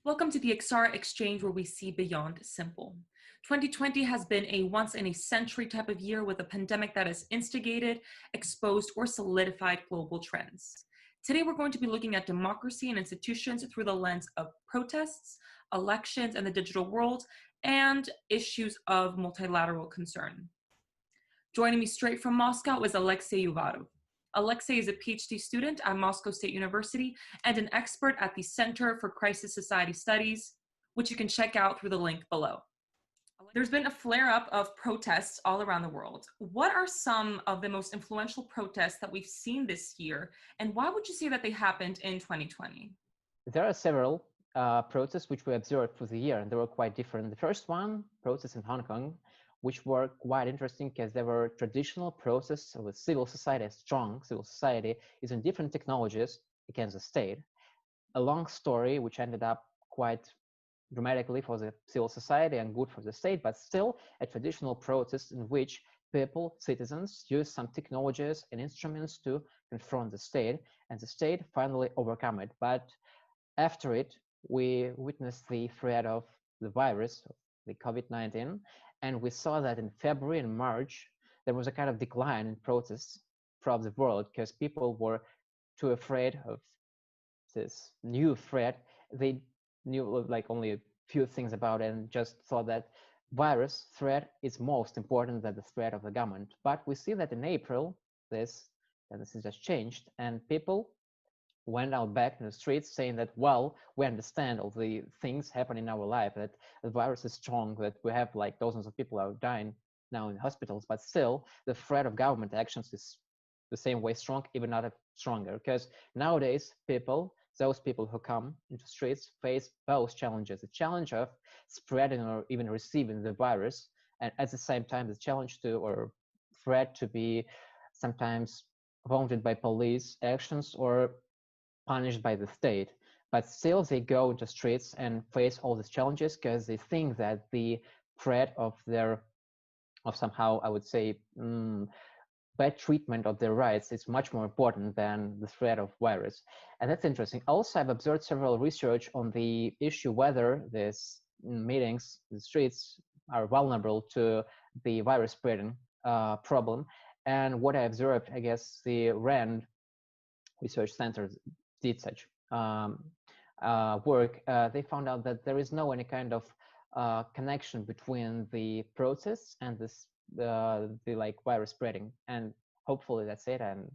Welcome to the Exara Exchange, where we see beyond simple. 2020 has been a once in a century type of year with a pandemic that has instigated, exposed, or solidified global trends. Today, we're going to be looking at democracy and institutions through the lens of protests, elections, and the digital world, and issues of multilateral concern. Joining me straight from Moscow is Alexey Uvarov. Alexey is a PhD student at Moscow State University and an expert at the Center for Crisis Society Studies, which you can check out through the link below. There's been a flare-up of protests all around the world. What are some of the most influential protests that we've seen this year, and why would you say that they happened in 2020? There are several protests which we observed through the year, and they were quite different. The first one, protests in Hong Kong, which were quite interesting because they were traditional protests with civil society, a strong civil society, using different technologies against the state. A long story which ended up quite dramatically for the civil society and good for the state, but still a traditional protest in which people, citizens, use some technologies and instruments to confront the state, and the state finally overcome it. But after it, we witnessed the threat of the virus, the COVID-19, and we saw that in February and March, there was a kind of decline in protests from the world because people were too afraid of this new threat. They knew like only a few things about it and just thought that virus threat is most important than the threat of the government. But we see that in April, this has just changed, and people went out back in the streets saying that, well, we understand all the things happen in our life, that the virus is strong, that we have like dozens of people are dying now in hospitals, but still the threat of government actions is the same way strong, even not stronger, because nowadays those people who come into streets face both challenges, the challenge of spreading or even receiving the virus, and at the same time the challenge to or threat to be sometimes wounded by police actions or punished by the state. But still they go into streets and face all these challenges because they think that the threat of somehow, I would say, bad treatment of their rights is much more important than the threat of virus. And that's interesting. Also, I've observed several research on the issue whether these meetings, the streets, are vulnerable to the virus spreading problem. And what I observed, I guess the RAND Research Center did such work. They found out that there is no any kind of connection between the protests and the like virus spreading, and hopefully that's it, and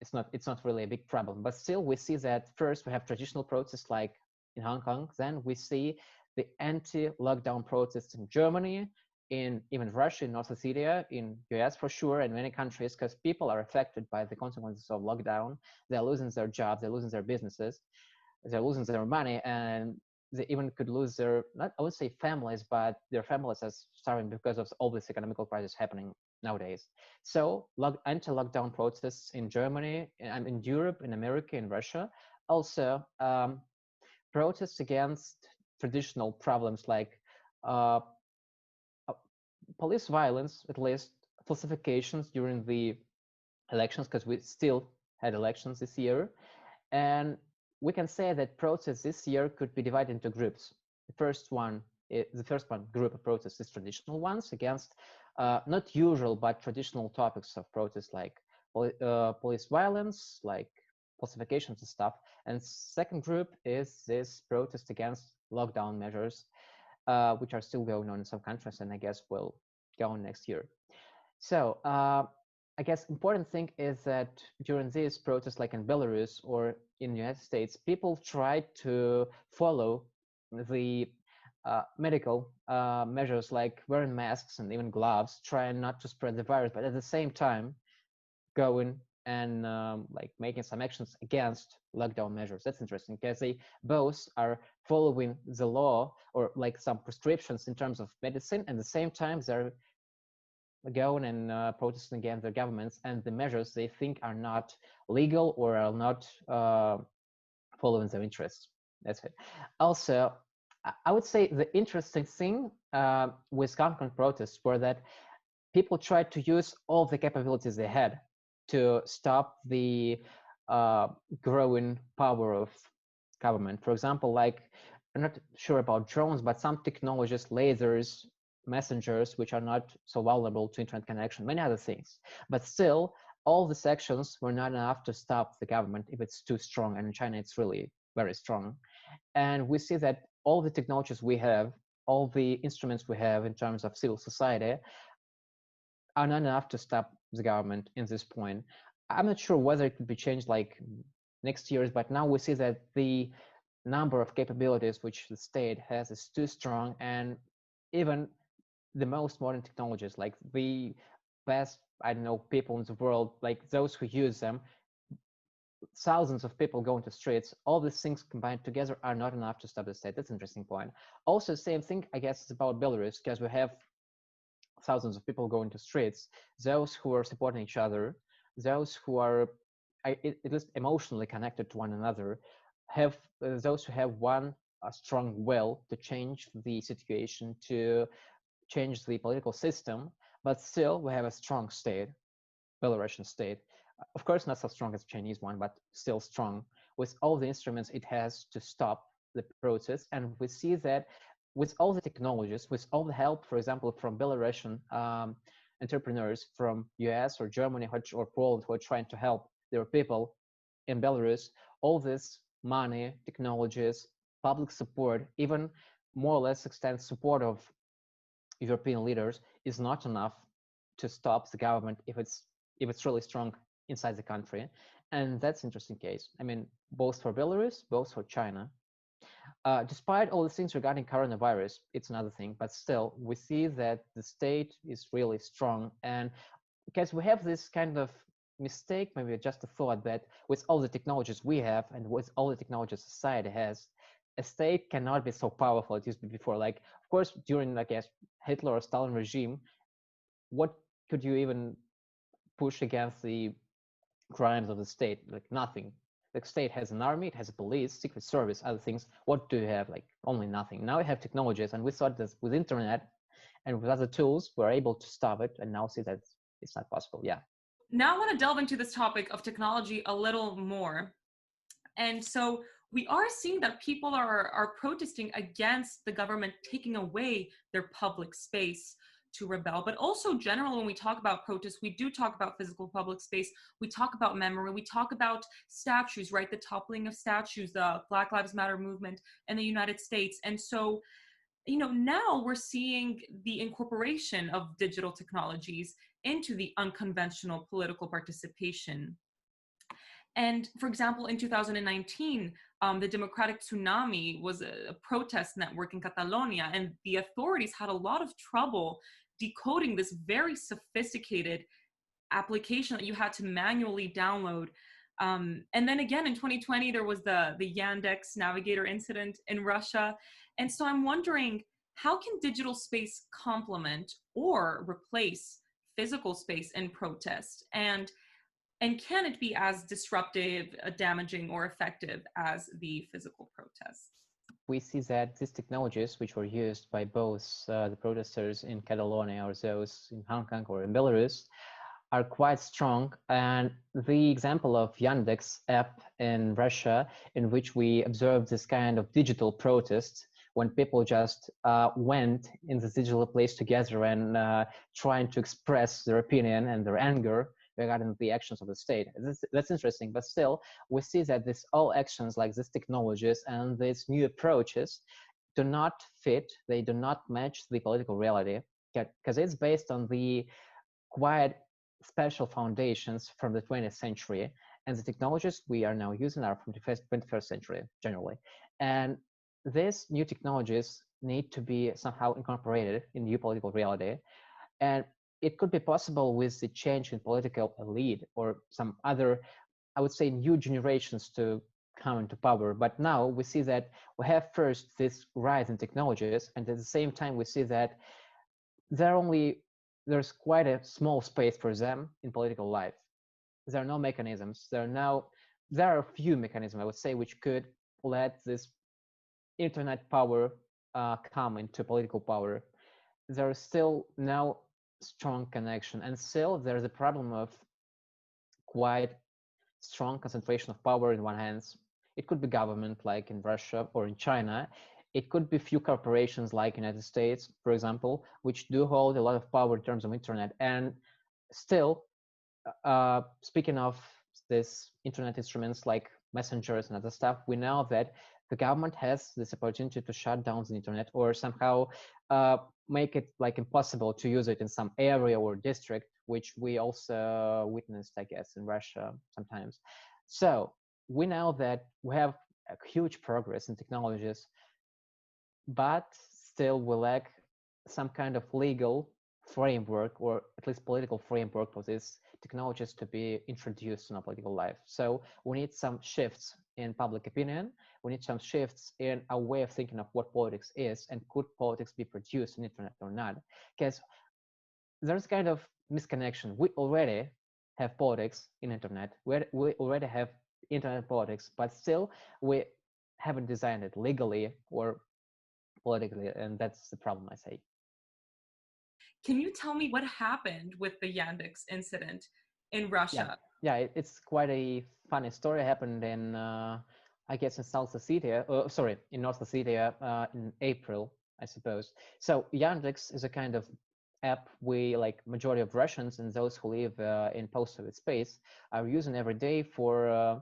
it's not really a big problem. But still we see that first we have traditional protests like in Hong Kong, then we see the anti-lockdown protests in Germany, in even Russia, in North Ossetia, in US for sure, and many countries, because people are affected by the consequences of lockdown. They're losing their jobs, they're losing their businesses, they're losing their money, and they even could lose their, not I would say families, but their families are starving because of all this economical crisis happening nowadays. So anti-lockdown protests in Germany, and in Europe, in America, in Russia. Also, protests against traditional problems like police violence, at least falsifications during the elections, because we still had elections this year. And we can say that protests this year could be divided into groups. The first one group of protests is traditional ones against not usual but traditional topics of protest, like police violence, like falsifications and stuff. And second group is this protest against lockdown measures, which are still going on in some countries, and I guess will go on next year. So I guess important thing is that during these protests, like in Belarus or in the United States, people try to follow the medical measures like wearing masks and even gloves, trying not to spread the virus, but at the same time going and like making some actions against lockdown measures. That's interesting because they both are following the law or like some prescriptions in terms of medicine, and at the same time they're going and protesting against their governments and the measures they think are not legal or are not following their interests. That's it. Also, I would say the interesting thing with Hong Kong protests were that people tried to use all the capabilities they had to stop the growing power of government. For example, like we're not sure about drones, but some technologies, lasers, messengers, which are not so vulnerable to internet connection, many other things. But still, all these actions were not enough to stop the government if it's too strong. And in China, it's really very strong. And we see that all the technologies we have, all the instruments we have in terms of civil society are not enough to stop the government in this point. I'm not sure whether it could be changed like next years, but now we see that the number of capabilities which the state has is too strong, and even the most modern technologies, like the best, I don't know, people in the world, like those who use them, thousands of people going to streets, all these things combined together are not enough to stop the state. That's an interesting point. Also, same thing, I guess, is about Belarus, because we have thousands of people going to streets, those who are supporting each other, those who are at least emotionally connected to one another, have those who have one strong will to change the situation, to change the political system, but still we have a strong state, Belarusian state. Of course, not so strong as the Chinese one, but still strong with all the instruments it has to stop the process. And we see that with all the technologies, with all the help, for example, from Belarusian entrepreneurs from US or Germany or Poland who are trying to help their people in Belarus, all this money, technologies, public support, even more or less extent support of European leaders is not enough to stop the government if it's really strong inside the country. And that's an interesting case. I mean, both for Belarus, both for China. Despite all the things regarding coronavirus, it's another thing, but still, we see that the state is really strong. And because we have this kind of mistake, maybe just a thought that with all the technologies we have and with all the technologies society has, a state cannot be so powerful as it used to be before. Like, of course, during, I guess, Hitler or Stalin regime, what could you even push against the crimes of the state? Like nothing. The state has an army, it has a police, secret service, other things. What do you have? Like only nothing. Now we have technologies, and we thought that with internet and with other tools, we're able to stop it, and now see that it's not possible. Yeah. Now I want to delve into this topic of technology a little more. And so we are seeing that people are protesting against the government taking away their public space to rebel. But also generally, when we talk about protests, we do talk about physical public space. We talk about memory. We talk about statues, right? The toppling of statues, the Black Lives Matter movement in the United States. And so, now we're seeing the incorporation of digital technologies into the unconventional political participation. And for example, in 2019, the Democratic Tsunami was a protest network in Catalonia, and the authorities had a lot of trouble decoding this very sophisticated application that you had to manually download. And then again in 2020, there was the Yandex Navigator incident in Russia. And so I'm wondering, how can digital space complement or replace physical space in protest? And can it be as disruptive, damaging, or effective as the physical protests? We see that these technologies, which were used by both the protesters in Catalonia or those in Hong Kong or in Belarus, are quite strong. And the example of Yandex app in Russia, in which we observed this kind of digital protest, when people just went in this digital place together and trying to express their opinion and their anger regarding the actions of the state. That's interesting, but still, we see that this all actions like these technologies and these new approaches do not fit, they do not match the political reality, because it's based on the quite special foundations from the 20th century, and the technologies we are now using are from the 21st century, generally. And these new technologies need to be somehow incorporated in new political reality. And it could be possible with the change in political elite or some other, I would say, new generations to come into power. But now we see that we have first this rise in technologies, and at the same time we see that there's quite a small space for them in political life. There are no mechanisms. There are a few mechanisms, I would say, which could let this internet power come into political power. There is still no strong connection, and still there's a problem of quite strong concentration of power in one hand. It could be government like in Russia or in China. It could be few corporations like United States, for example, which do hold a lot of power in terms of internet. And still, speaking of this internet instruments like messengers and other stuff, we know that the government has this opportunity to shut down the internet or somehow make it like impossible to use it in some area or district, which we also witnessed, I guess, in Russia sometimes. So we know that we have a huge progress in technologies, but still we lack some kind of legal framework or at least political framework for these technologies to be introduced in our political life. So we need some shifts in public opinion. We need some shifts in our way of thinking of what politics is and could politics be produced in internet or not. Because there's kind of misconnection. We already have politics in internet. We already have internet politics, but still we haven't designed it legally or politically, and that's the problem, I say. Can you tell me what happened with the Yandex incident in Yeah, Russia? it's quite a funny story. It happened in, I guess, in South Ossetia. Sorry, in North Ossetia in April, I suppose. So Yandex is a kind of app we, like majority of Russians and those who live in post-Soviet space, are using every day for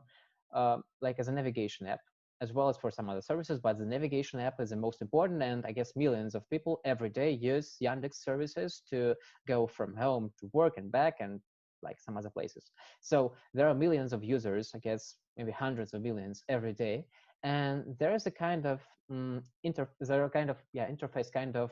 like as a navigation app, as well as for some other services. But the navigation app is the most important, and I guess millions of people every day use Yandex services to go from home to work and back, and like some other places. So there are millions of users, I guess maybe hundreds of millions every day, and there is a kind of interface kind of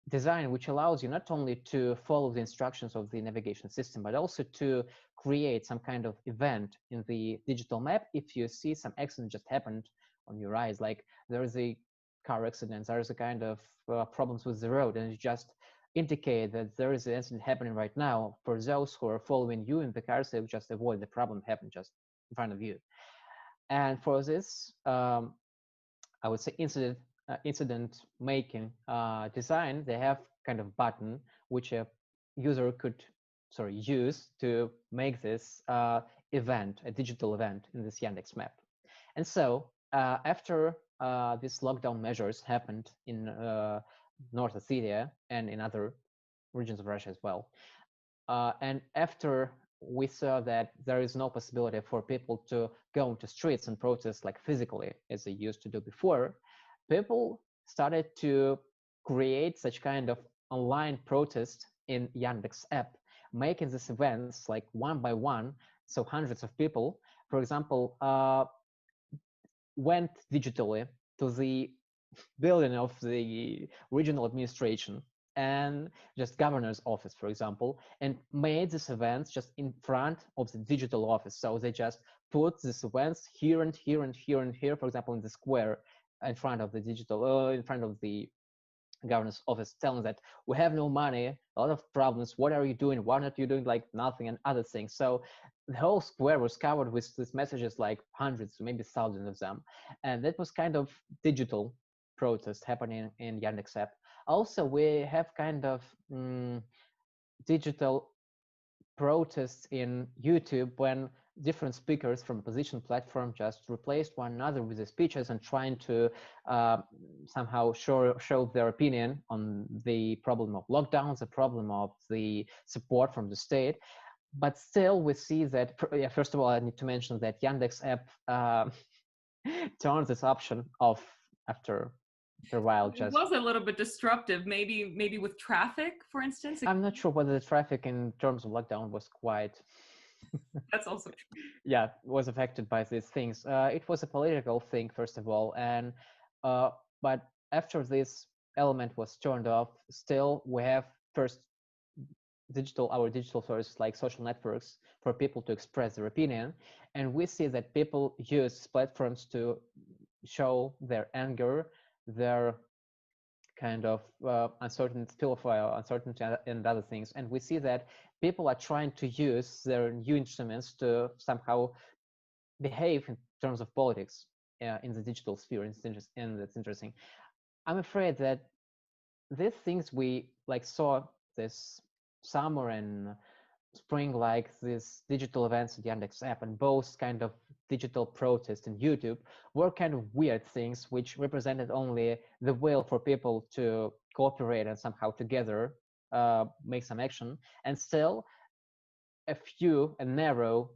design which allows you not only to follow the instructions of the navigation system, but also to create some kind of event in the digital map if you see some accident just happened on your eyes, like there is a car accident, there is a kind of problems with the road, and you just indicate that there is an incident happening right now. For those who are following you in the cars, they will just avoid the problem happening just in front of you. And for this, I would say incident making design, they have kind of button which a user could use to make this event, a digital event in this Yandex map. And so after these lockdown measures happened in North Ossetia and in other regions of Russia as well, and after we saw that there is no possibility for people to go into streets and protest like physically as they used to do before, people started to create such kind of online protest in Yandex app, making these events like one by one. So hundreds of people, for example, went digitally to the building of the regional administration and just governor's office, for example, and made these events just in front of the digital office. So they just put these events here and here and here and here, for example, in the square in front of the digital, in front of the governor's office, telling that we have no money, a lot of problems, what are you doing, why not you doing like nothing, and other things. So the whole square was covered with these messages, like hundreds, maybe thousands of them. And that was kind of digital protest happening in Yandex app. Also, we have kind of digital protests in YouTube when different speakers from opposition platform just replaced one another with the speeches and trying to somehow show their opinion on the problem of lockdowns, the problem of the support from the state. But still, we see that, first of all, I need to mention that Yandex app turned this option off after a while. It was a little bit disruptive, maybe with traffic, for instance. I'm not sure whether the traffic in terms of lockdown was quite that's also true. Yeah, was affected by these things. It was a political thing, first of all, and but after this element was turned off, still we have first our digital sources like social networks for people to express their opinion, and we see that people use platforms to show their anger, their kind of uncertainty, uncertainty and other things. And we see that people are trying to use their new instruments to somehow behave in terms of politics in the digital sphere, and that's interesting. I'm afraid that these things we like saw this summer and spring, like these digital events in the Yandex app, and both kind of digital protests in YouTube were kind of weird things which represented only the will for people to cooperate and somehow together make some action, and still a narrow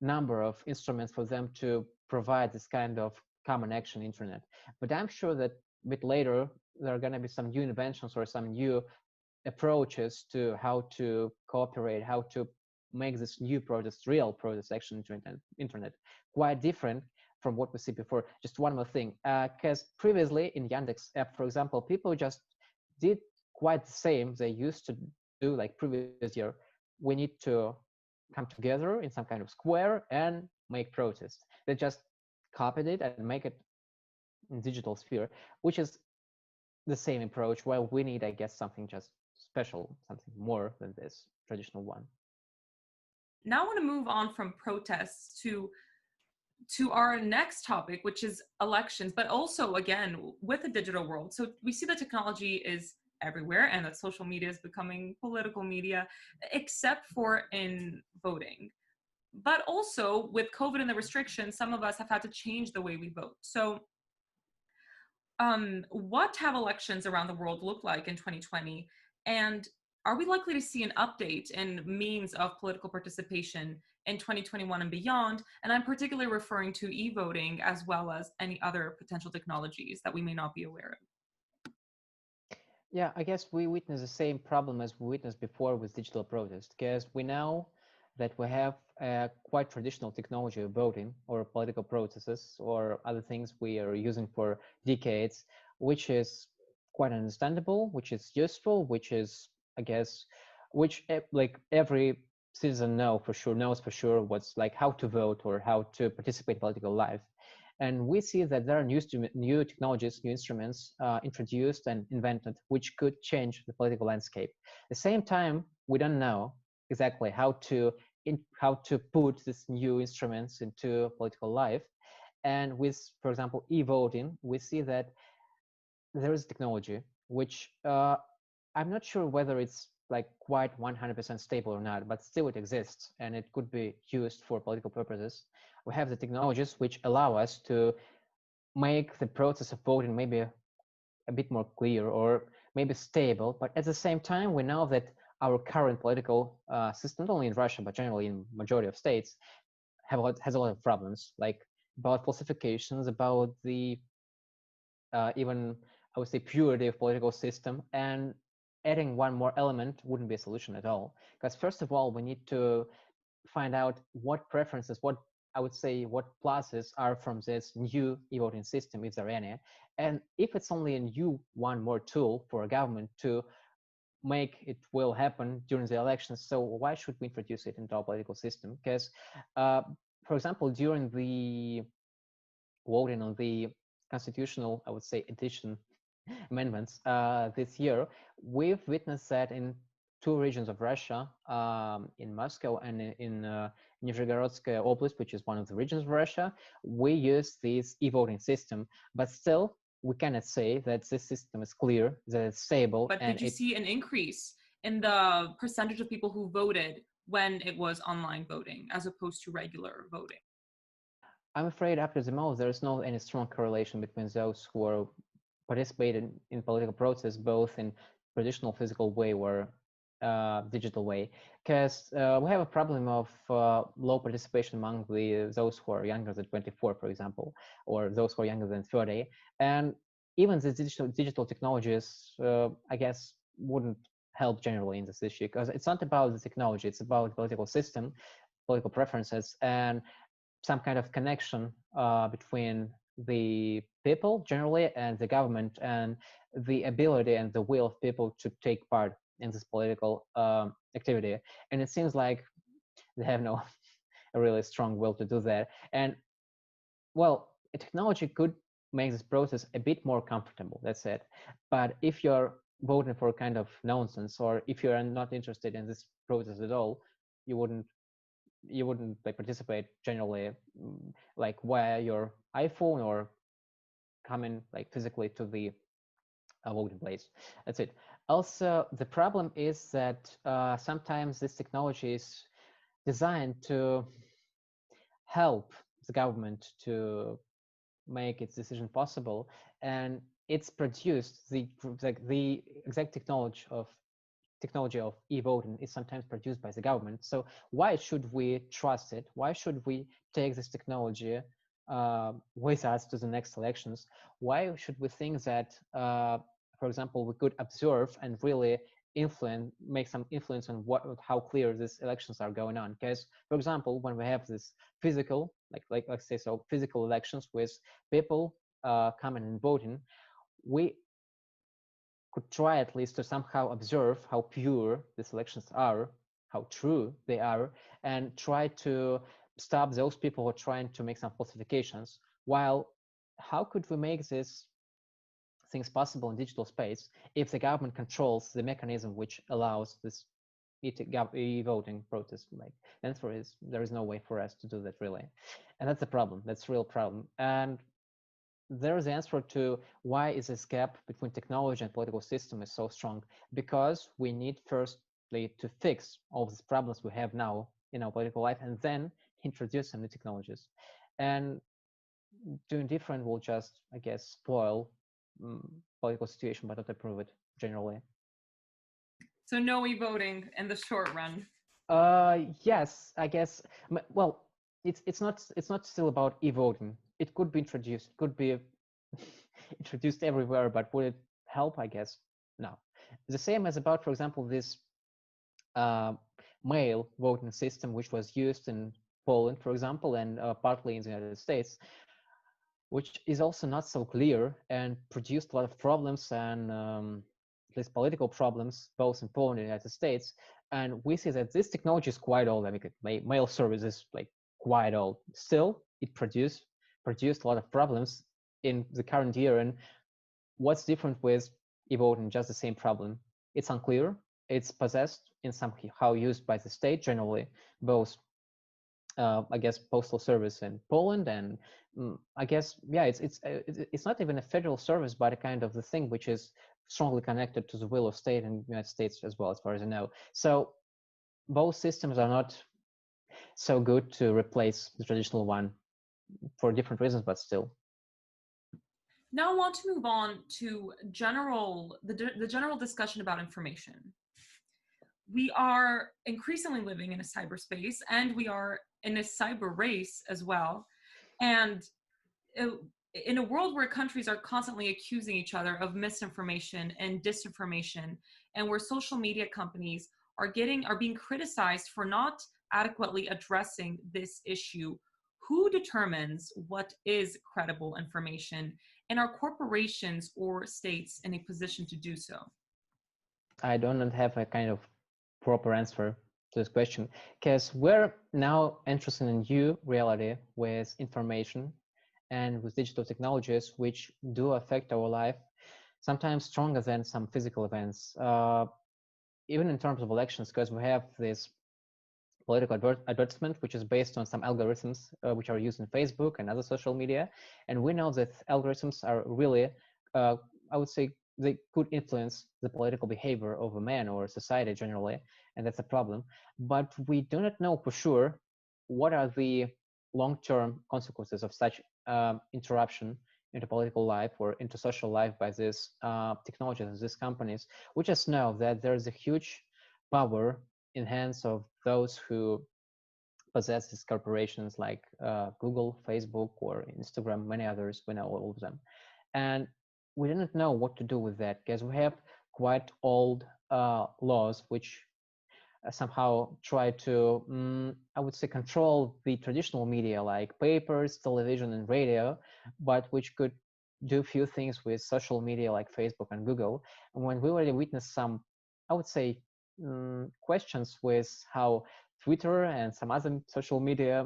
number of instruments for them to provide this kind of common action internet. But I'm sure that a bit later there are going to be some new inventions or some new approaches to how to cooperate, how to make this new protest, real protest action internet, quite different from what we see before. Just one more thing, because previously in Yandex app, for example, people just did quite the same they used to do like previous year. We need to come together in some kind of square and make protests. They just copied it and make it in digital sphere, which is the same approach. Well, we need, I guess, something just special, something more than this traditional one. Now I want to move on from protests to our next topic, which is elections, but also again with the digital world. So we see the technology is everywhere and that social media is becoming political media, except for in voting. But also with COVID and the restrictions, some of us have had to change the way we vote. So what have elections around the world look like in 2020? And are we likely to see an update in means of political participation in 2021 and beyond? And I'm particularly referring to e-voting as well as any other potential technologies that we may not be aware of. Yeah, I guess we witness the same problem as we witnessed before with digital protest, because we know that we have a quite traditional technology of voting or political processes or other things we are using for decades, which is quite understandable, which is useful, which is, I guess, which like every citizen knows for sure what's like how to vote or how to participate in political life. And we see that there are new technologies, new instruments introduced and invented, which could change the political landscape. At the same time, we don't know exactly how to put these new instruments into political life. And with, for example, e-voting, we see that there is technology which I'm not sure whether it's like quite 100% stable or not, but still it exists and it could be used for political purposes. We have the technologies which allow us to make the process of voting maybe a bit more clear or maybe stable, but at the same time, we know that our current political system, not only in Russia, but generally in majority of states, has a lot of problems, like about falsifications, about the even, I would say, purity of political system. And adding one more element wouldn't be a solution at all. Because first of all, we need to find out what preferences, what I would say, what pluses are from this new e-voting system, if there are any. And if it's only a new one more tool for a government to make it will happen during the elections, so why should we introduce it into our political system? Because, for example, during the voting on the constitutional, I would say, edition amendments this year, we've witnessed that in two regions of Russia, in Moscow and in Nizhegorодskaya Oblast, which is one of the regions of Russia, we use this e-voting system, but still we cannot say that this system is clear, that it's stable. But did you see an increase in the percentage of people who voted when it was online voting as opposed to regular voting? I'm afraid up to the moment, there's no any strong correlation between those who are participating in political process, both in traditional physical way or digital way, because we have a problem of low participation among those who are younger than 24, for example, or those who are younger than 30. And even the digital technologies, I guess, wouldn't help generally in this issue, because it's not about the technology, it's about the political system, political preferences, and some kind of connection between the people generally and the government, and the ability and the will of people to take part in this political activity. And it seems like they have no a really strong will to do that. And well, a technology could make this process a bit more comfortable, that's it. But if you're voting for kind of nonsense, or if you're not interested in this process at all, you wouldn't like participate generally, like via your iPhone or coming like physically to the voting place. That's it. Also, the problem is that sometimes this technology is designed to help the government to make its decision possible, and it's produced the exact technology of e-voting is sometimes produced by the government. So why should we trust it? Why should we take this technology with us to the next elections? Why should we think that, for example, we could observe and really make some influence on how clear these elections are going on? Because, for example, when we have this physical, like let's say so, physical elections with people coming and voting, we could try at least to somehow observe how pure these elections are, how true they are, and try to stop those people who are trying to make some falsifications. While how could we make these things possible in digital space if the government controls the mechanism which allows this e-voting process? Like, there is no way for us to do that really, and that's a problem. That's a real problem. And there is the answer to why is this gap between technology and political system is so strong. Because we need firstly to fix all these problems we have now in our political life, and then introduce some new technologies. And doing different will just, I guess, spoil political situation, but not improve it generally. So no e-voting in the short run. Yes, I guess. Well, it's not still about e-voting. It could be introduced. It could be introduced everywhere, but would it help? I guess no. The same as about, for example, this mail voting system, which was used in Poland, for example, and partly in the United States, which is also not so clear and produced a lot of problems and at least political problems, both in Poland and the United States. And we see that this technology is quite old. I mean, mail service is like quite old. Still, it produced a lot of problems in the current year. And what's different with e-voting? Just the same problem. It's unclear. It's possessed in somehow used by the state generally, both I guess postal service in Poland, and I guess it's not even a federal service, but a kind of the thing which is strongly connected to the will of state in the United States as well, as far as I know. So both systems are not so good to replace the traditional one for different reasons, but still. Now I want to move on to the general discussion about information. We are increasingly living in a cyberspace, and we are in a cyber race as well. And in a world where countries are constantly accusing each other of misinformation and disinformation, and where social media companies are being criticized for not adequately addressing this issue, who determines what is credible information? And are corporations or states in a position to do so? I don't have a kind of proper answer to this question, because we're now interested in new reality with information and with digital technologies, which do affect our life, sometimes stronger than some physical events. Even in terms of elections, because we have this political advertisement, which is based on some algorithms which are used in Facebook and other social media. And we know that algorithms are really, I would say, they could influence the political behavior of a man or society generally, and that's a problem. But we do not know for sure what are the long-term consequences of such interruption into political life or into social life by these technologies, these companies. We just know that there's a huge power in hands of those who possess these corporations like Google, Facebook, or Instagram, many others. We know all of them. And we didn't know what to do with that because we have quite old laws which somehow try to, I would say, control the traditional media like papers, television, and radio, but which could do few things with social media like Facebook and Google. And when we already witnessed some, I would say, questions with how Twitter and some other social media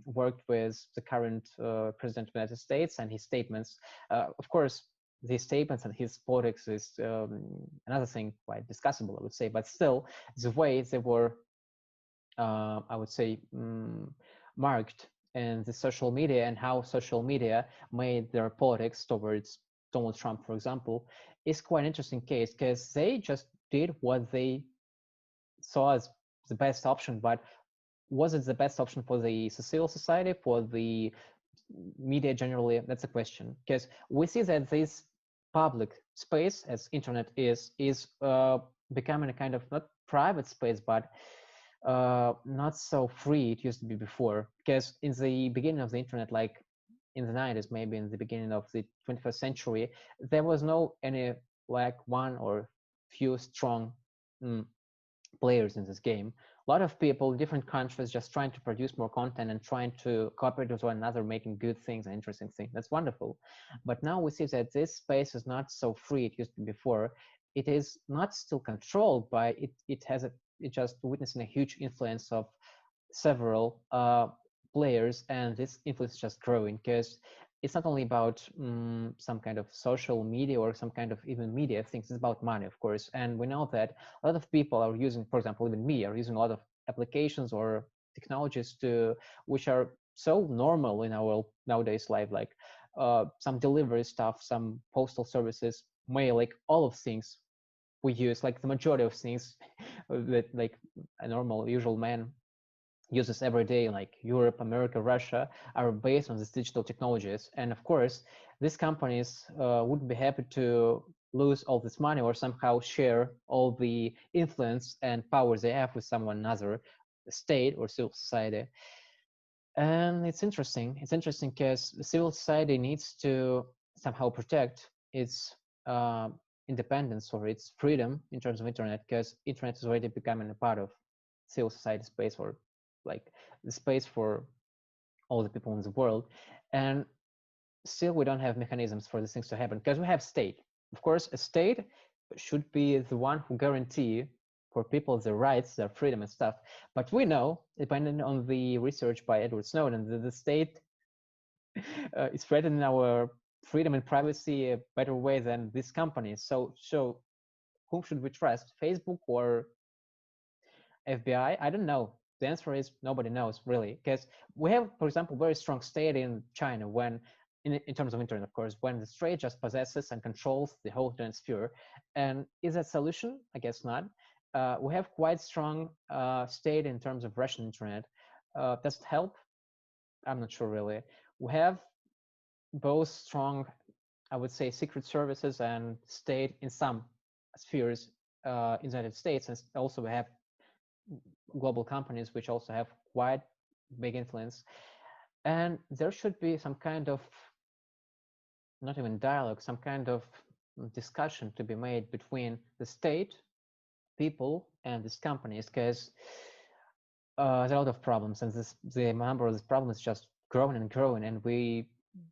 worked with the current president of the United States and his statements. Of course, these statements and his politics is another thing quite discussable, I would say, but still the way they were, I would say, marked in the social media and how social media made their politics towards Donald Trump, for example, is quite an interesting case because they just did what they saw as the best option, but was it the best option for the civil society, for the media generally? That's a question, because we see that this public space, as internet is becoming a kind of not private space, but not so free it used to be before. Because in the beginning of the internet, like in the 90s, maybe in the beginning of the 21st century, there was no any like one or few strong players in this game. A lot of people, different countries, just trying to produce more content and trying to cooperate with one another, making good things and interesting things. That's wonderful. But now we see that this space is not so free it used to be before. It is not still controlled by it. It just witnessing a huge influence of several players, and this influence is just growing, because it's not only about some kind of social media or some kind of even media things. It's about money, of course. And we know that a lot of people are using, for example, even me, are using a lot of applications or technologies which are so normal in our nowadays life, like some delivery stuff, some postal services, mail, like all of things we use, like the majority of things that like a normal usual man uses every day, like Europe, America, Russia, are based on these digital technologies. And of course, these companies would be happy to lose all this money or somehow share all the influence and power they have with someone another, state or civil society. And it's interesting. It's interesting because civil society needs to somehow protect its independence or its freedom in terms of internet, because internet is already becoming a part of civil society space, or like the space for all the people in the world. And still we don't have mechanisms for these things to happen, because we have state. Of course, a state should be the one who guarantee for people their rights, their freedom and stuff. But we know, depending on the research by Edward Snowden, that the state is threatening our freedom and privacy a better way than these companies. So whom should we trust, Facebook or FBI? I don't know. The answer is nobody knows, really, because we have, for example, very strong state in China when, in terms of internet, of course, when the state just possesses and controls the whole internet sphere. And is that solution? I guess not. We have quite strong state in terms of Russian internet. Does it help? I'm not sure, really. We have both strong, I would say, secret services and state in some spheres in the United States, and also we have global companies which also have quite big influence. And there should be some kind of, not even dialogue, some kind of discussion to be made between the state, people, and these companies, because there are a lot of problems, and the number of these problems is just growing and growing, and we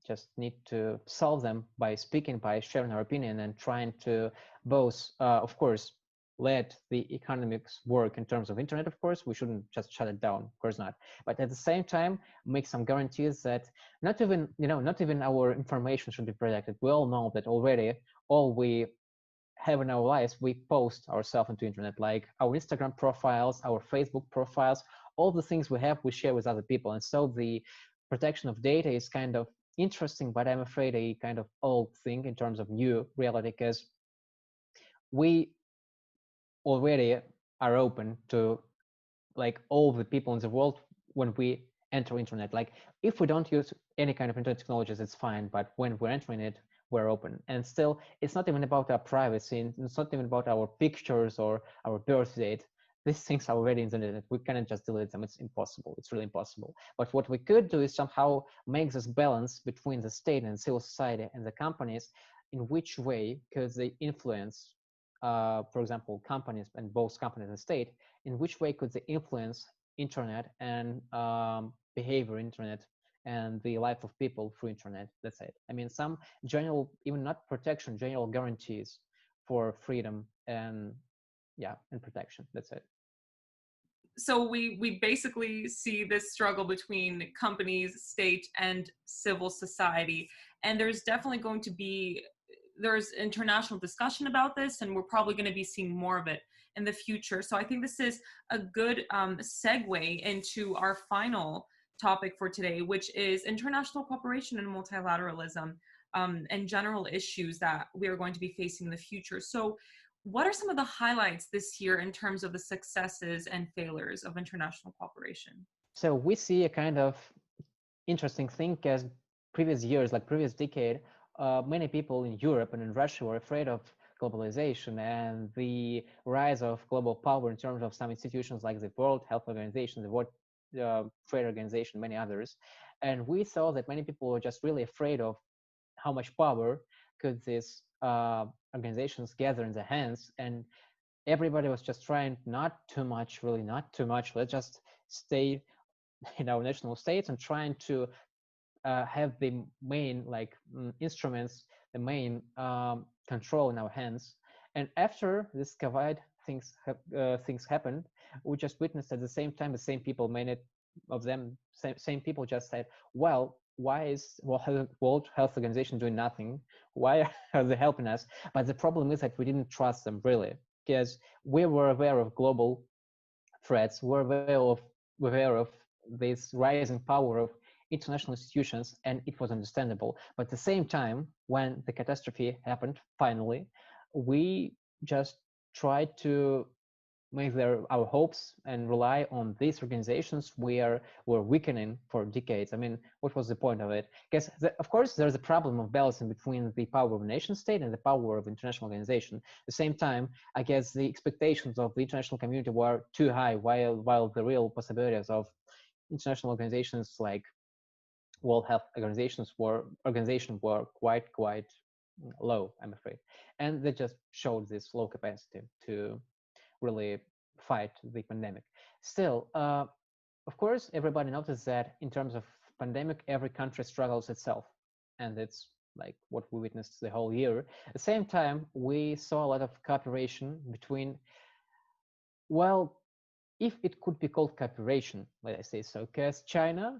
just need to solve them by speaking, by sharing our opinion, and trying to both, of course, let the economics work in terms of internet. Of course, we shouldn't just shut it down, of course not. But at the same time, make some guarantees that not even our information should be protected. We all know that already all we have in our lives, we post ourselves into internet, like our Instagram profiles, our Facebook profiles, all the things we have, we share with other people. And so the protection of data is kind of interesting, but I'm afraid a kind of old thing in terms of new reality, because we already are open to like all the people in the world when we enter internet. Like if we don't use any kind of internet technologies, it's fine, but when we're entering it, we're open. And still, it's not even about our privacy, it's not even about our pictures or our birth date. These things are already in the internet. We cannot just delete them. It's impossible. It's really impossible. But what we could do is somehow make this balance between the state and civil society and the companies. In which way could they influence, for example, companies, and both companies and state, in which way could they influence internet and behavior internet and the life of people through internet? That's it. I mean, some general, even not protection, general guarantees for freedom and protection. That's it. So we basically see this struggle between companies, state, and civil society, and there's definitely going to be international discussion about this, and we're probably going to be seeing more of it in the future. So I think this is a good segue into our final topic for today, which is international cooperation and multilateralism, and general issues that we are going to be facing in the future. So What are some of the highlights this year in terms of the successes and failures of international cooperation? So we see a kind of interesting thing as previous years, like previous decade, many people in Europe and in Russia were afraid of globalization and the rise of global power in terms of some institutions like the World Health Organization, the World Trade Organization, many others. And we saw that many people were just really afraid of how much power could these organizations gather in their hands. And everybody was just trying not too much, really not too much. Let's just stay in our national states and trying to have the main instruments, the main control in our hands. And after this COVID things happened, we just witnessed at the same time the same people, many of them, same people just said, well, why is World Health Organization doing nothing? Why are they helping us? But the problem is that we didn't trust them really, because we were aware of global threats, we're aware of this rising power of international institutions, and it was understandable. But at the same time, when the catastrophe happened, finally, we just tried to make our hopes and rely on these organizations were weakening for decades. I mean, what was the point of it? Because of course there's a problem of balancing between the power of a nation state and the power of international organization. At the same time, I guess the expectations of the international community were too high, while the real possibilities of international organizations like World Health Organizations were quite low, I'm afraid. And they just showed this low capacity to really fight the pandemic. Still, of course, everybody noticed that in terms of pandemic, every country struggles itself, and it's like what we witnessed the whole year. At the same time, we saw a lot of cooperation between, well, if it could be called cooperation, let I say so, because China,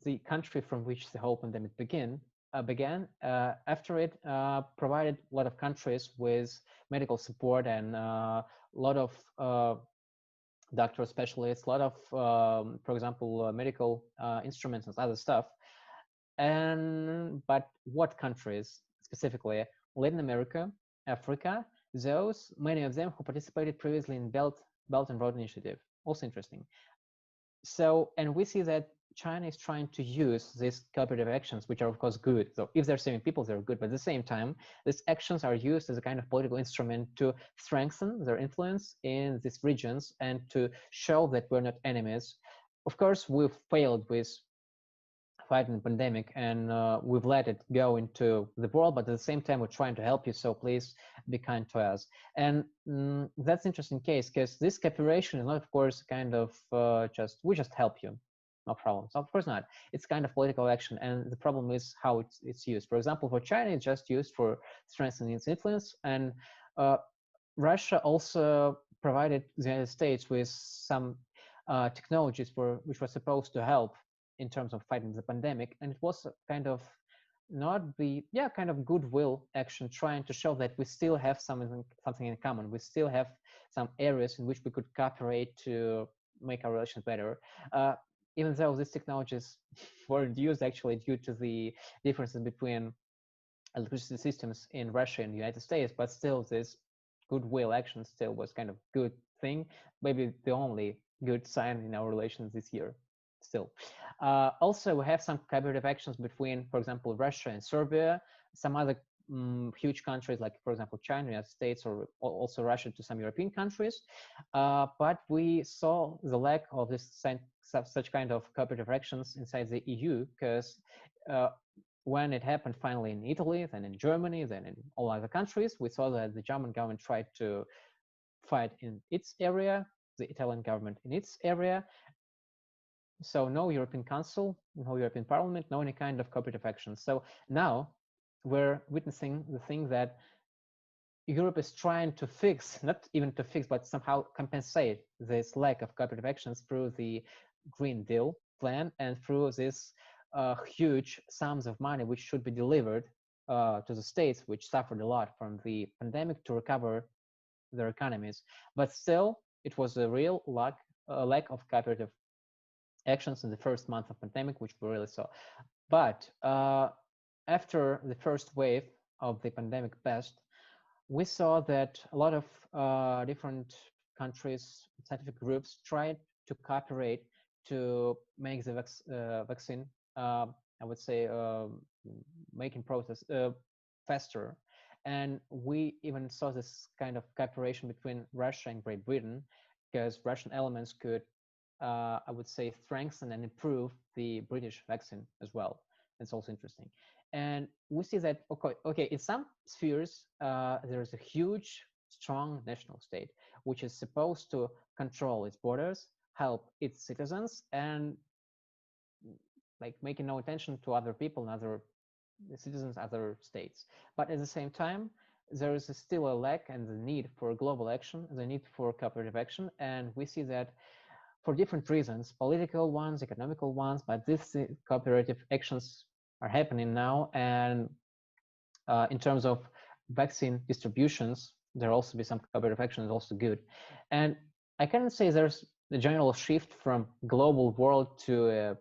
the country from which the whole pandemic began, after it provided a lot of countries with medical support and a lot of doctor specialists, a lot of, for example, medical instruments and other stuff. But what countries specifically? Latin America, Africa, those, many of them who participated previously in Belt and Road Initiative. Also interesting. So, and we see that China is trying to use these cooperative actions, which are of course good. So if they're saving people, they're good. But at the same time, these actions are used as a kind of political instrument to strengthen their influence in these regions and to show that we're not enemies. Of course, we've failed with fighting the pandemic and we've let it go into the world, but at the same time, we're trying to help you. So please be kind to us. And that's an interesting case because this cooperation is not, of course, kind of we just help you. No problem. So of course not. It's kind of political action, and the problem is how it's used. For example, for China, it's just used for strengthening its influence, and Russia also provided the United States with some technologies which were supposed to help in terms of fighting the pandemic, and it was kind of not the kind of goodwill action, trying to show that we still have something in common. We still have some areas in which we could cooperate to make our relations better. Even though these technologies weren't used actually due to the differences between electricity systems in Russia and the United States, but still this goodwill action still was kind of good thing, maybe the only good sign in our relations this year still. Also, we have some cooperative actions between, for example, Russia and Serbia, some other huge countries like, for example, China, United States, or also Russia to some European countries. But we saw the lack of such kind of cooperative actions inside the EU, because when it happened finally in Italy, then in Germany, then in all other countries, we saw that the German government tried to fight in its area, the Italian government in its area. So no European Council, no European Parliament, no any kind of cooperative action. So now we're witnessing the thing that Europe is trying to fix, not even to fix, but somehow compensate this lack of cooperative actions through the Green Deal plan and through this huge sums of money which should be delivered to the states which suffered a lot from the pandemic to recover their economies. But still, it was a real lack of cooperative actions in the first month of pandemic, which we really saw. But after the first wave of the pandemic passed, we saw that a lot of different countries, scientific groups tried to cooperate to make the vaccine, I would say, making process faster. And we even saw this kind of cooperation between Russia and Great Britain, because Russian elements could, I would say, strengthen and improve the British vaccine as well. It's also interesting. And we see that, okay, in some spheres, there is a huge, strong national state, which is supposed to control its borders, help its citizens, and like making no attention to other people and other citizens, other states. But at the same time, there is still a lack and the need for global action, the need for cooperative action. And we see that for different reasons, political ones, economical ones, but these cooperative actions are happening now. And in terms of vaccine distributions, there also be some cooperative action is also good. And I cannot say there's a general shift from global world to a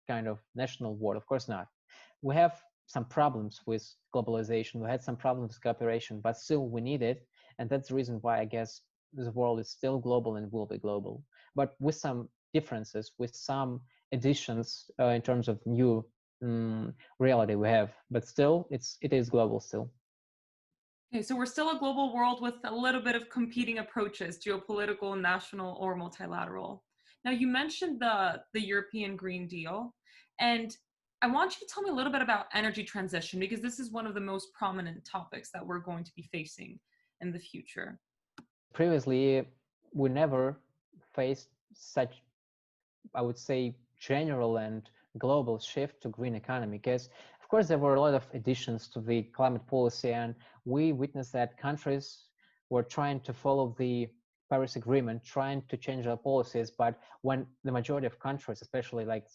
kind of national world. Of course not. We have some problems with globalization. We had some problems with cooperation, but still we need it. And that's the reason why I guess the world is still global and will be global, but with some differences, with some additions in terms of new reality we have. But still, it is global still. Okay, so we're still a global world with a little bit of competing approaches, geopolitical, national, or multilateral. Now, you mentioned the European Green Deal, and I want you to tell me a little bit about energy transition, because this is one of the most prominent topics that we're going to be facing in the future. Previously, we never faced such, I would say, general and global shift to green economy, because of course there were a lot of additions to the climate policy, and we witnessed that countries were trying to follow the Paris Agreement, trying to change their policies. But when the majority of countries, especially like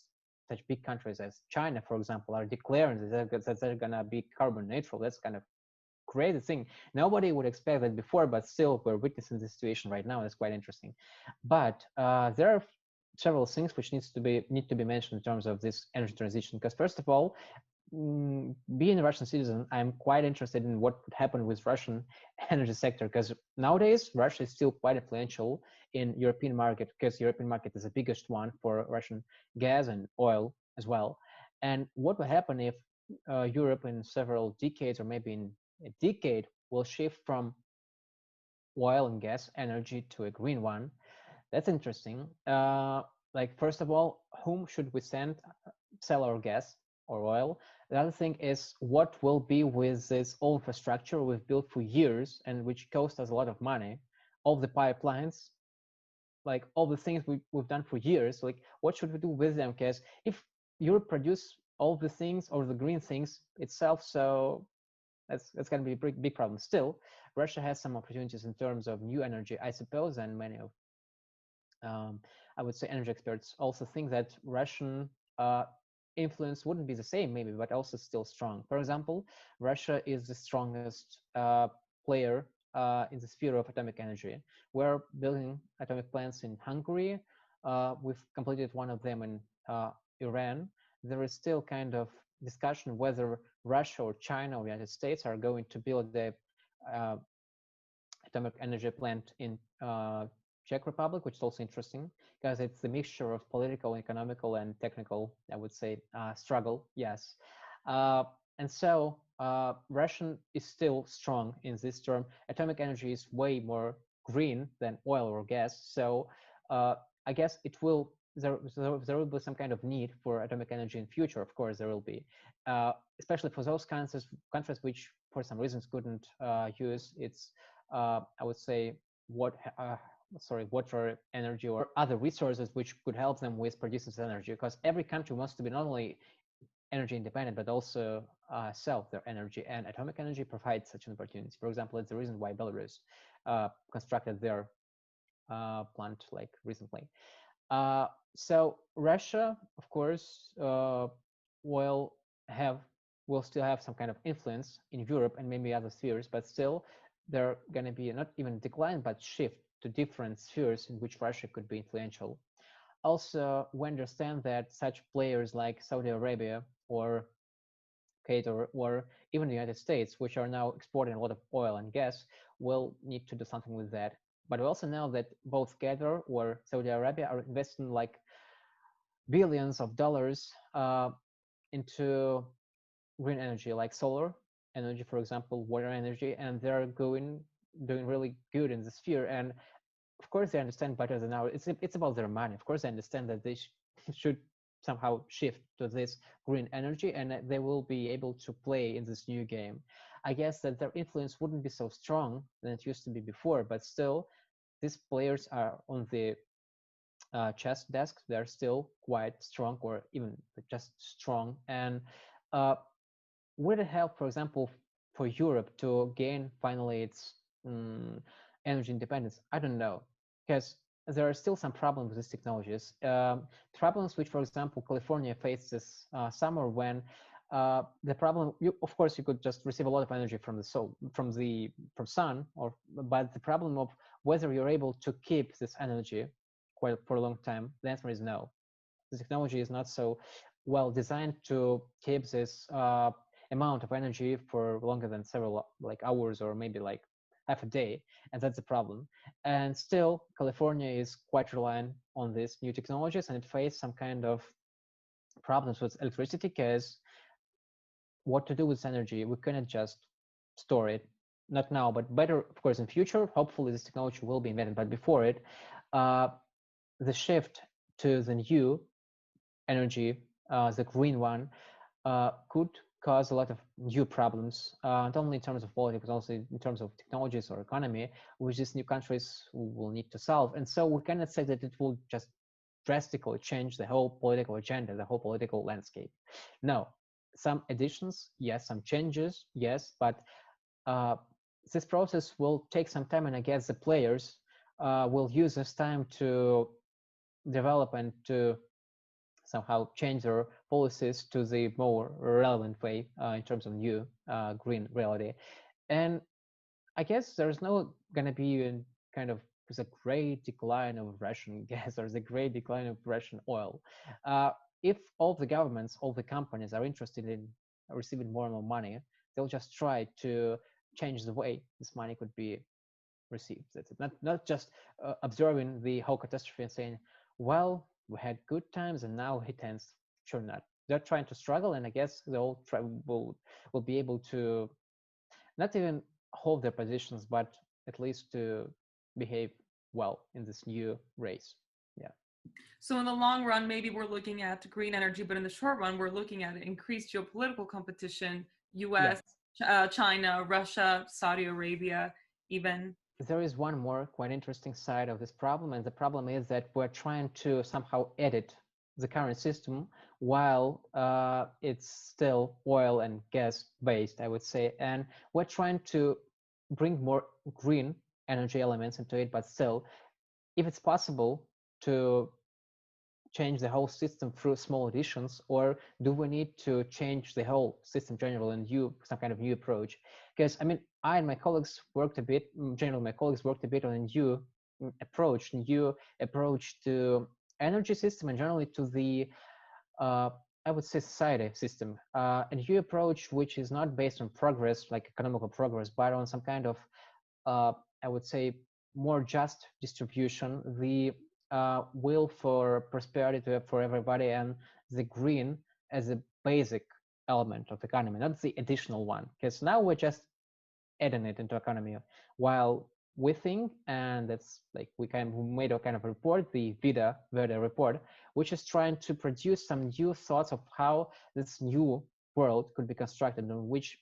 such big countries as China, for example, are declaring that they're gonna be carbon neutral, that's kind of crazy thing. Nobody would expect that before, but still we're witnessing the situation right now. It's quite interesting. But there are several things which need to be mentioned in terms of this energy transition. Because first of all, being a Russian citizen, I'm quite interested in what would happen with Russian energy sector, because nowadays Russia is still quite influential in European market, because European market is the biggest one for Russian gas and oil as well. And what will happen if Europe in several decades or maybe in a decade will shift from oil and gas energy to a green one? That's interesting. Like first of all, whom should we sell our gas or oil? The other thing is what will be with this old infrastructure we've built for years and which cost us a lot of money, all the pipelines, like all the things we've done for years. Like what should we do with them? Because if Europe produce all the things or the green things itself, so that's going to be a big problem. Still, Russia has some opportunities in terms of new energy, I suppose, and many of I would say energy experts also think that Russian influence wouldn't be the same, maybe, but also still strong. For example, Russia is the strongest player in the sphere of atomic energy. We're building atomic plants in Hungary. We've completed one of them in Iran. There is still kind of discussion whether Russia or China or the United States are going to build the atomic energy plant in Czech Republic, which is also interesting because it's the mixture of political, economical, and technical, I would say, struggle. Yes. And so Russian is still strong in this term. Atomic energy is way more green than oil or gas. So I guess there will be some kind of need for atomic energy in future. Of course, there will be, especially for those countries which for some reasons couldn't use its, I would say, water energy or other resources which could help them with producing energy, because every country wants to be not only energy independent but also sell their energy, and atomic energy provides such an opportunity. For example, it's the reason why Belarus constructed their plant like recently. So Russia, of course, will still have some kind of influence in Europe and maybe other spheres, but still they're going to be not even decline but shift to different spheres in which Russia could be influential. Also, we understand that such players like Saudi Arabia or Qatar, or even the United States, which are now exporting a lot of oil and gas, will need to do something with that. But we also know that both Qatar or Saudi Arabia are investing like billions of dollars into green energy, like solar energy, for example, water energy, and they're doing really good in this sphere. And of course, they understand better than our. It's about their money. Of course, they understand that they should somehow shift to this green energy, and they will be able to play in this new game. I guess that their influence wouldn't be so strong than it used to be before, but still, these players are on the chess desk. They're still quite strong, or even just strong, and uh, would it help, for example, for Europe to gain finally its energy independence? I don't know, because there are still some problems with these technologies. Problems which, for example, California faced this summer when the problem, of course, you could just receive a lot of energy from the soul, from sun, but the problem of whether you're able to keep this energy quite for a long time, the answer is no. The technology is not so well designed to keep this amount of energy for longer than several like hours or maybe like half a day, and that's the problem. And still, California is quite reliant on these new technologies, and it faced some kind of problems with electricity because what to do with energy? We cannot just store it, not now, but better, of course, in future. Hopefully, this technology will be invented, but before it, uh, the shift to the new energy, the green one, could cause a lot of new problems, not only in terms of politics, but also in terms of technologies or economy, which these new countries will need to solve. And so we cannot say that it will just drastically change the whole political agenda, the whole political landscape. No, some additions, yes, some changes, yes, but this process will take some time, and I guess the players will use this time to develop and to somehow change their policies to the more relevant way in terms of new green reality. And I guess there's no going to be a kind of there's a great decline of Russian gas. There's a great decline of Russian oil. If all the governments, all the companies are interested in receiving more and more money, they'll just try to change the way this money could be received. That's it. Not just observing the whole catastrophe and saying, well, we had good times and now it ends. Sure not. They're trying to struggle, and I guess they'll will be able to not even hold their positions, but at least to behave well in this new race. Yeah. So in the long run, maybe we're looking at green energy, but in the short run, we're looking at increased geopolitical competition, Yeah. US, China, Russia, Saudi Arabia, even. There is one more quite interesting side of this problem, and the problem is that we're trying to somehow edit the current system while it's still oil and gas based, I would say, and we're trying to bring more green energy elements into it, but still, if it's possible to change the whole system through small additions, or do we need to change the whole system generally and some kind of new approach? Because I mean, I and my colleagues worked a bit, generally my colleagues worked a bit on a new approach to energy system and generally to the I would say society system, a new approach which is not based on progress, like economical progress, but on some kind of I would say more just distribution, the will for prosperity for everybody, and the green as a basic element of economy, not the additional one. Because now we're just adding it into economy, while we think, and that's like we made a kind of report, the Verde report, which is trying to produce some new thoughts of how this new world could be constructed and which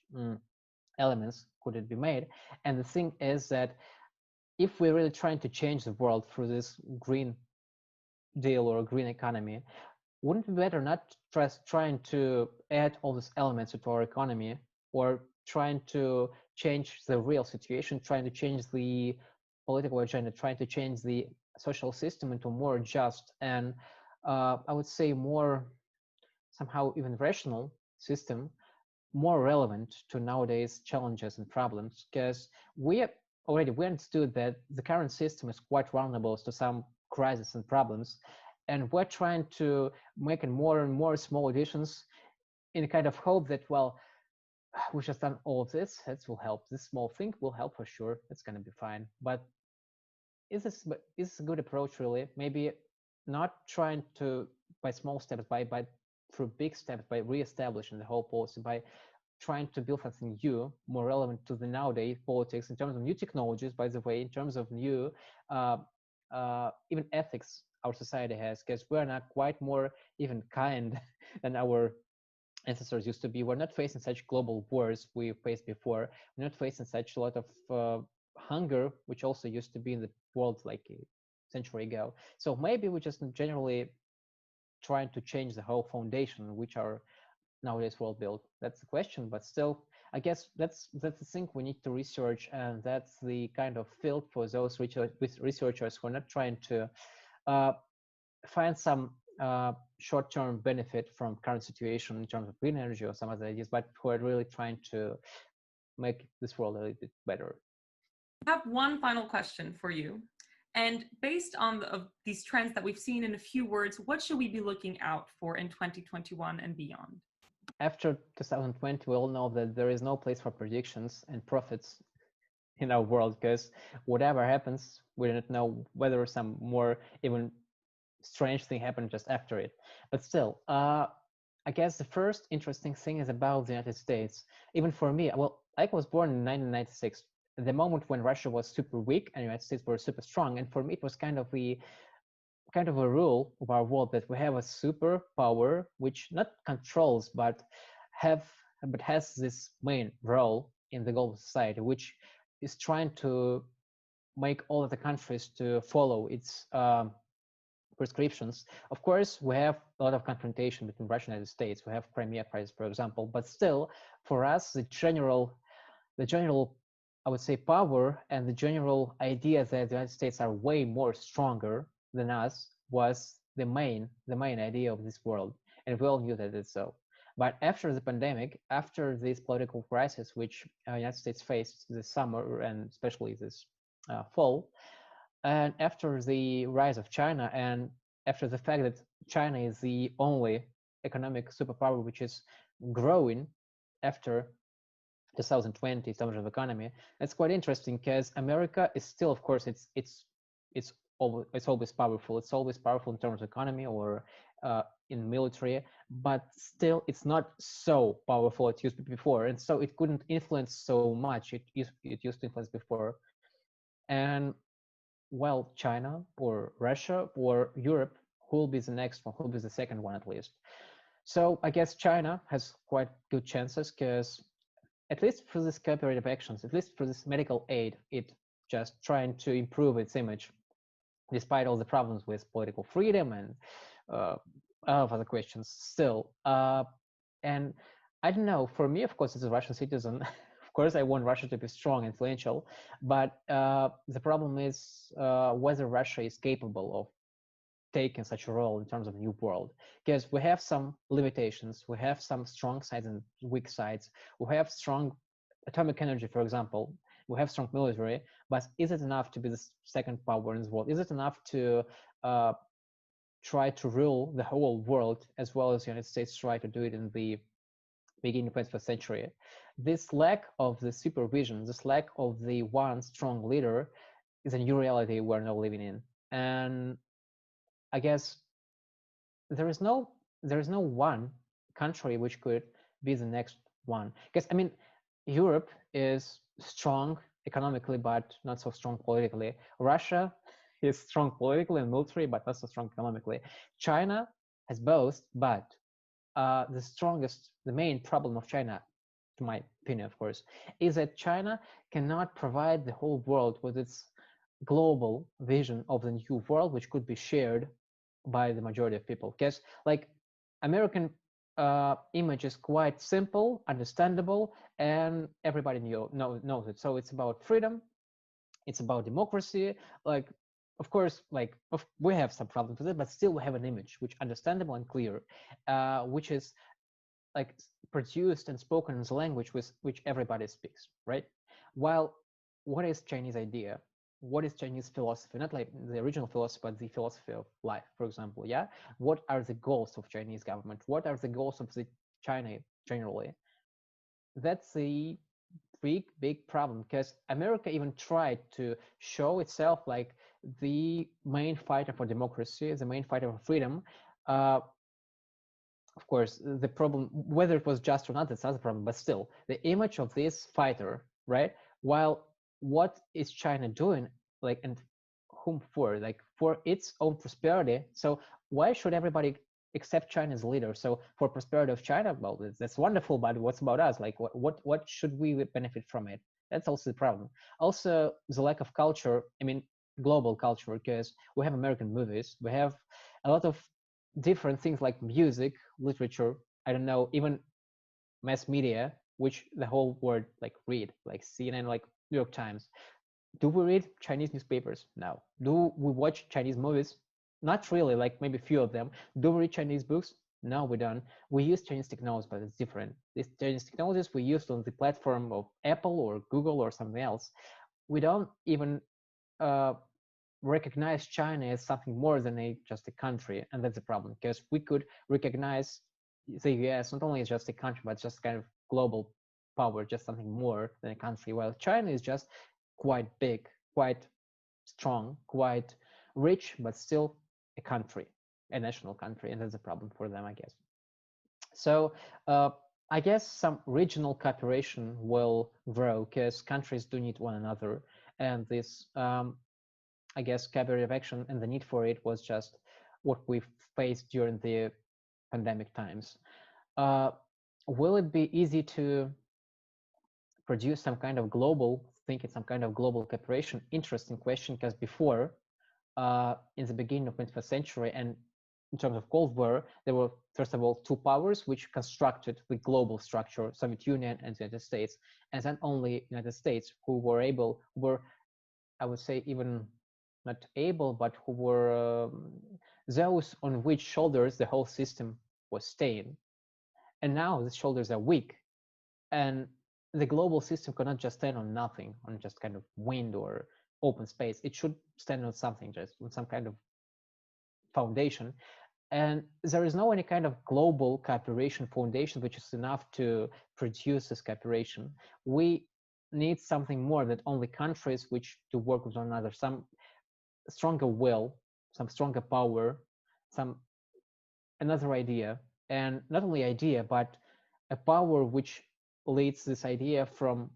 elements could it be made. And the thing is that if we're really trying to change the world through this green deal or green economy, wouldn't it be better not just trying to add all these elements into our economy, or trying to change the real situation, trying to change the political agenda, trying to change the social system into more just and I would say more somehow even rational system, more relevant to nowadays challenges and problems? Because we understood that the current system is quite vulnerable to some crises and problems, and we're trying to make more and more small additions in a kind of hope that, well, we just done all of this. That will help. This small thing will help for sure. It's gonna be fine. But is this a good approach really? Maybe not trying to by small steps, by through big steps, by reestablishing the whole policy, by trying to build something new, more relevant to the nowadays politics in terms of new technologies, by the way, in terms of new uh, even ethics our society has, because we're not quite more even kind than our ancestors used to be. We're not facing such global wars we faced before. We're not facing such a lot of hunger, which also used to be in the world like a century ago. So maybe we just generally trying to change the whole foundation which our nowadays world built. That's the question, but still, I guess that's the thing we need to research, and that's the kind of field for those researchers who are not trying to uh, find some short-term benefit from current situation in terms of green energy or some other ideas, but who are really trying to make this world a little bit better. I have one final question for you. And based on these trends that we've seen in a few words, what should we be looking out for in 2021 and beyond? After 2020, we all know that there is no place for predictions and profits in our world, because whatever happens, we don't know whether some more even strange thing happened just after it. But still, I guess the first interesting thing is about the United States. Even for me, well, I was born in 1996, the moment when Russia was super weak and the United States were super strong. And for me, it was kind of a rule of our world that we have a superpower which not controls but has this main role in the global society, which is trying to make all of the countries to follow its prescriptions. Of course, we have a lot of confrontation between Russia and the United States. We have Crimea crisis, for example, but still, for us, the general, I would say, power and the general idea that the United States are way more stronger than us was the main idea of this world, and we all knew that it's so. But after the pandemic, after this political crisis which the United States faced this summer and especially this fall, and after the rise of China, and after the fact that China is the only economic superpower which is growing after 2020 in terms of economy, it's quite interesting because America is still, of course, it's always powerful. It's always powerful in terms of economy or in military, but still it's not so powerful it used to be before, and so it couldn't influence so much. It used to influence before, and well, China or Russia or Europe, who will be the next one, who will be the second one at least. So I guess China has quite good chances because at least for this cooperative actions, at least for this medical aid, it just trying to improve its image, despite all the problems with political freedom and a lot of other questions still. And I don't know, for me, of course, as a Russian citizen, of course, I want Russia to be strong and influential, but the problem is whether Russia is capable of taking such a role in terms of new world, because we have some limitations, we have some strong sides and weak sides, we have strong atomic energy, for example, we have strong military, but is it enough to be the second power in the world? Is it enough to try to rule the whole world as well as the United States try to do it in the beginning of the 21st century? This lack of the supervision, this lack of the one strong leader is a new reality we're now living in. And I guess there is no one country which could be the next one. Because I mean, Europe is strong economically, but not so strong politically. Russia is strong politically and military, but not so strong economically. China has both, but the main problem of China, to my opinion, of course, is that China cannot provide the whole world with its global vision of the new world, which could be shared by the majority of people. Because like American image is quite simple, understandable, and everybody knows it. So it's about freedom, it's about democracy. Like, of course, like we have some problems with it, but still we have an image which understandable and clear, which is like produced and spoken in the language with which everybody speaks, right? While what is Chinese idea? What is Chinese philosophy? Not like the original philosophy, but the philosophy of life, for example. Yeah. What are the goals of Chinese government? What are the goals of the China generally? that's a big problem, because America even tried to show itself like the main fighter for democracy, the main fighter for freedom. Uh, of course, the problem, whether it was just or not, that's not the problem, but still, the image of this fighter, right? While what is China doing, like, and whom for? Like, for its own prosperity. So why should everybody accept China as a leader? So for prosperity of China, well, that's wonderful, but what's about us? Like, what should we benefit from it? That's also the problem. Also, the lack of culture. I mean, global culture, because we have American movies, we have a lot of different things like music, literature, I don't know, even mass media, which the whole world like read, like CNN, like New York Times. Do we read Chinese newspapers? No. Do we watch Chinese movies? Not really, like maybe a few of them. Do we read Chinese books? No, we don't. We use Chinese technology, but it's different. These Chinese technologies we use on the platform of Apple or Google or something else. We don't even uh, recognize China as something more than just a country, and that's the problem, because we could recognize the US not only as just a country, but just kind of global power, just something more than a country, while China is just quite big, quite strong, quite rich, but still a country, a national country, and that's a problem for them, I guess. So I guess some regional cooperation will grow, because countries do need one another, and this I guess collaborative action and the need for it was just what we faced during the pandemic times. Uh, will it be easy to produce some kind of global, thinking some kind of global cooperation? Interesting question, because before, in the beginning of 21st century and in terms of Cold War, there were, first of all, two powers which constructed the global structure, Soviet Union and the United States, and then only United States who were, I would say, even not able, but who were those on which shoulders the whole system was staying. And now the shoulders are weak, and the global system cannot just stand on nothing, on just kind of wind or open space. It should stand on something, just on some kind of foundation. And there is no any kind of global cooperation foundation which is enough to produce this cooperation. We need something more than only countries which to work with one another, some stronger will, some stronger power, some another idea, and not only idea, but a power which leads this idea from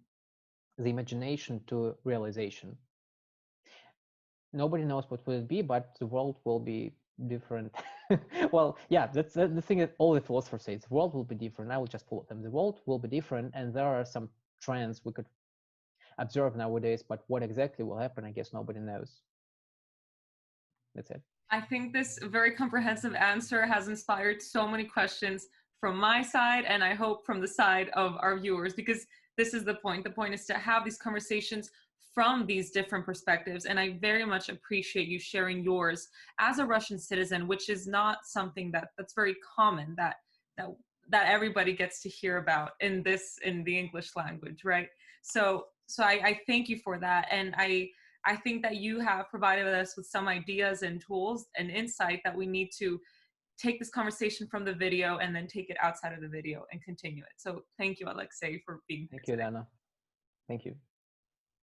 the imagination to realization. Nobody knows what will it be, but the world will be different. Well, yeah, that's the thing that all the philosophers say. The world will be different. I will just follow them. The world will be different, and there are some trends we could observe nowadays, but what exactly will happen, I guess nobody knows. That's it. I think this very comprehensive answer has inspired so many questions from my side, and I hope from the side of our viewers, because this is the point. The point is to have these conversations from these different perspectives, and I very much appreciate you sharing yours as a Russian citizen, which is not something that's very common that that everybody gets to hear about in the English language, right? So I thank you for that, and I think that you have provided us with some ideas and tools and insight that we need to take this conversation from the video and then take it outside of the video and continue it. So thank you, Alexei, for being here Thank you, today. Dana. Thank you.